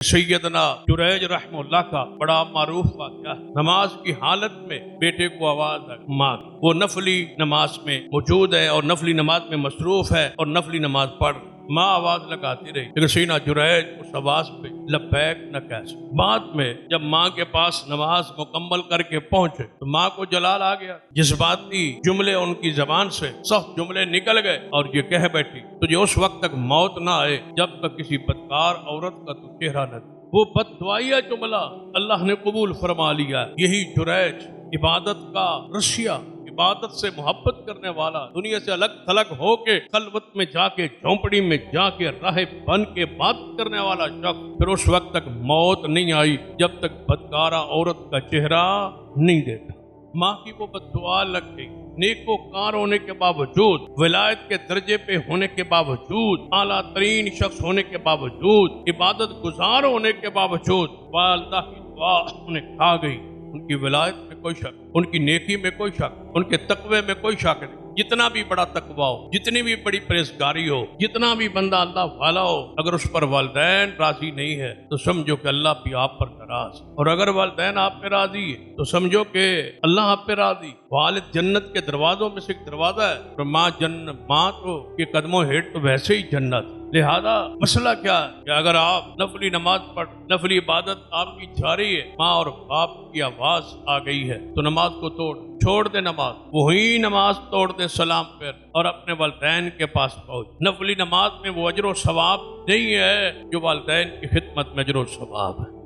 سیدنا جریج رحمہ اللہ کا بڑا معروف واقعہ، نماز کی حالت میں بیٹے کو آواز آئی ماں کی، وہ نفلی نماز میں موجود ہے اور نفلی نماز میں مصروف ہے اور نفلی نماز پڑھ رہی، ماں آواز لگاتی رہی لیکن سیدنا جریج اس آواز پہ لبیک نہ کہہ سکے۔ بعد میں جب ماں کے پاس نماز مکمل کر کے پہنچے تو ماں کو جلال آ گیا، جذباتی جملے ان کی زبان سے سخت جملے نکل گئے اور یہ کہہ بیٹھی تجھے اس وقت تک موت نہ آئے جب تک کسی بدکار عورت کا تو چہرہ نہ دے۔ وہ بددعائیہ جملہ اللہ نے قبول فرما لیا۔ یہی جریج عبادت کا رسیا، عبادت سے محبت کرنے والا، دنیا سے الگ تھلگ ہو کے خلوت میں جا کے جھونپڑی میں جا کے راہب بن کے بات کرنے والا شخص، پھر اس وقت تک موت نہیں آئی جب تک بدکارہ عورت کا چہرہ نہیں دیتا۔ ماں کی وہ بددعا لگ گئی، نیکوکار ہونے کے باوجود، ولایت کے درجے پہ ہونے کے باوجود، اعلیٰ ترین شخص ہونے کے باوجود، عبادت گزار ہونے کے باوجود، والدہ کی دعا انہیں کھا گئی۔ ان کی ولایت میں کوئی شک، ان کی نیکی میں کوئی شک، ان کے تقوی میں کوئی شک نہیں۔ جتنا بھی بڑا تقوی ہو، جتنی بھی بڑی پرہیزگاری ہو، جتنا بھی بندہ اللہ والا ہو، اگر اس پر والدین راضی نہیں ہے تو سمجھو کہ اللہ بھی آپ پر ناراض ہے، اور اگر والدین آپ پہ راضی ہے تو سمجھو کہ اللہ آپ پہ راضی۔ والد جنت کے دروازوں میں سے ایک دروازہ ہے، اور ماں تو کے قدموں ہیٹ تو ویسے ہی جنت۔ لہذا مسئلہ کیا ہے کہ اگر آپ نفلی نماز پڑھ، نفلی عبادت آپ کی جاری ہے، ماں اور باپ کی آواز آ گئی ہے تو نماز کو چھوڑ دے، نماز وہی نماز توڑ دے، سلام پھر اور اپنے والدین کے پاس پہنچ۔ نفلی نماز میں وہ اجر و ثواب نہیں ہے جو والدین کی خدمت میں اجر و ثواب ہے۔